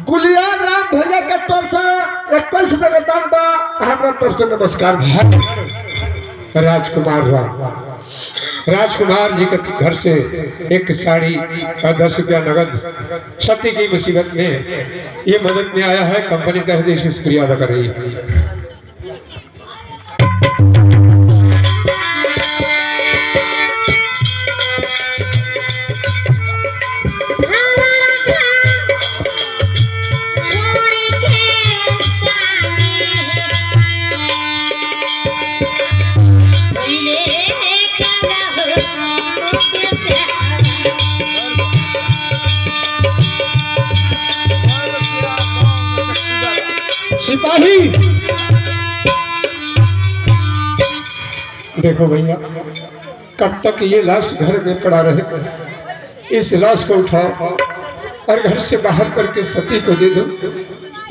गुलिया राम भैया के तरफ से 21 रुपए का दाम बा, हमारा तरफ से नमस्कार। राजकुमार जी के घर से एक साड़ी और 10 रुपया नगद सती की मुसीबत में ये मदद में आया है। कंपनी तहे दिल से शुक्रिया अदा कर रही है। सिपाही देखो भैया, कब तक ये लाश घर में पड़ा रहे। इस लाश को उठाओ और घर से बाहर करके सती को दे दो।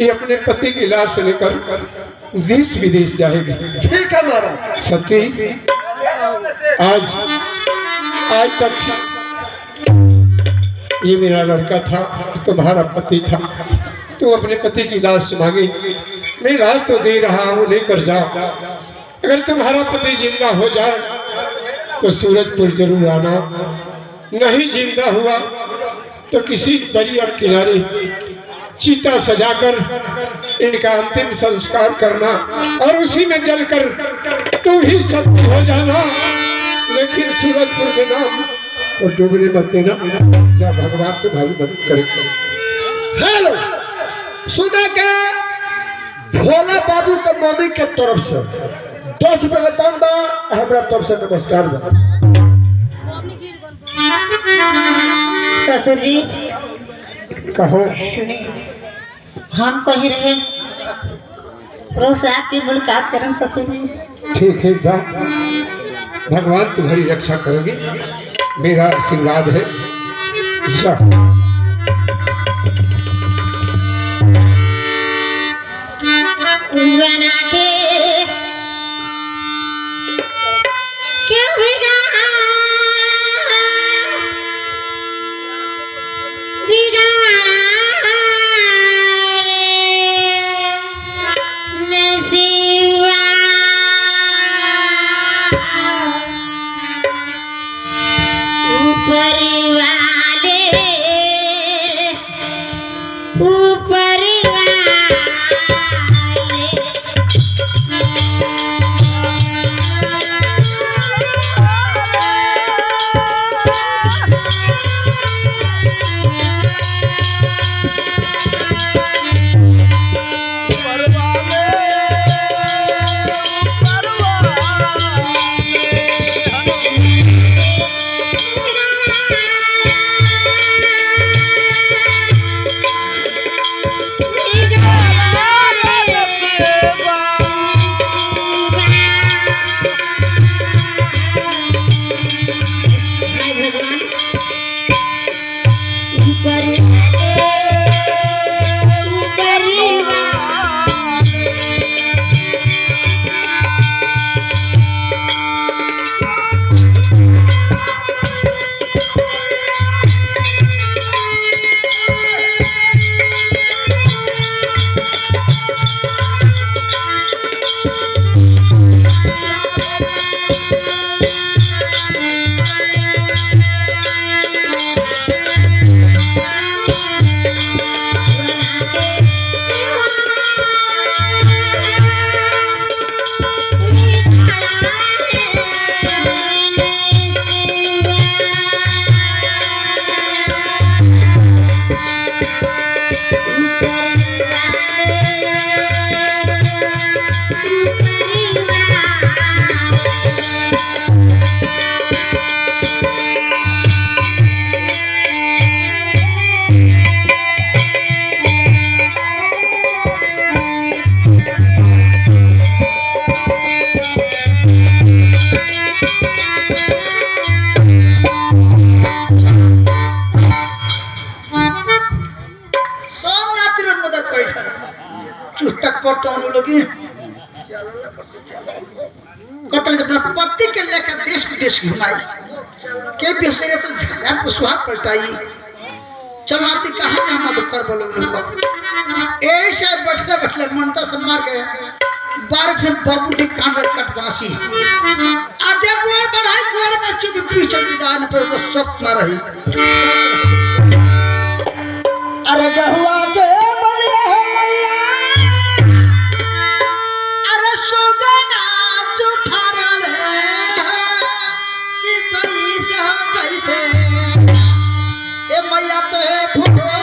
ये अपने पति की लाश लेकर देश विदेश जाएगी। ठीक है महाराज। सती, आज तक ये मेरा लड़का था, तुम्हारा पति था। तू अपने पति की लाश मांगी, मैं लाश तो दे रहा हूँ, लेकर जाओ। अगर तुम्हारा पति जिंदा हो जाए तो सूरजपुर जरूर आना, नहीं जिंदा हुआ तो किसी दरिया किनारे चीता सजाकर इनका अंतिम संस्कार करना और उसी में जलकर तू ही सत्य हो जाना। लेकिन सूरजपुर के नाम और डूबने मत देना। क्या भगवान तुम्हारी मदद करेगा। हेलो, सुना के भोला बाबू के मम्मी के तरफ से 10 रुपए का दाम बा, हमारा तरफ से नमस्कार बा। ससुर जी कहो। हम कहीं रहे रोज आपकी मुलाकात करें ससुर जी। ठीक है, जाओ, भगवान तुम्हारी रक्षा करेंगे, मेरा आशीर्वाद है। जाओ। बना के क्यों भिगा भिगा नसीबा ऊपर वाले ऊपर पति के लेकर देश विदेश घुमाई के बेसरे तो झगड़ा को सुहाग पलटाई चलनाती कहाँ में हम कर बोलो उनको ऐसे बैठले बैठले मनता से मार के बार से बाबू जी कांड कटवासी आगे गोल बढ़ाई गोल में चुप पीछे जाने पे वो सत न रही अरे जहुआ के बलिया है मैया अरे सुगना जुठा रहे कि कैसे हम कैसे ए मैया तो है भूखोगा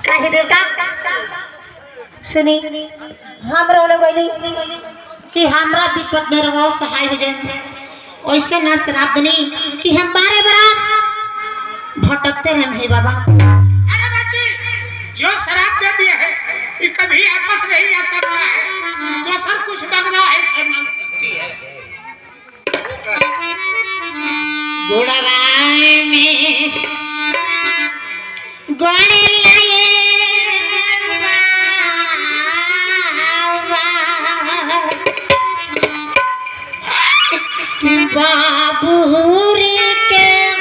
काहे देवता सुनी हम रोले गइली कि हमरा विपद में रहो सहाय हो जाए ऐसे ना शराब दनी कि हम 12 बरस भटकते रहे हैं बाबा। अरे बच्ची जो शराब दे दिए है ये कभी आपस नहीं आ सकता है दोसर कुछ मांगना है से मांग सकती है। गोड़ावाई में गोड़े लाए बाबा बाबू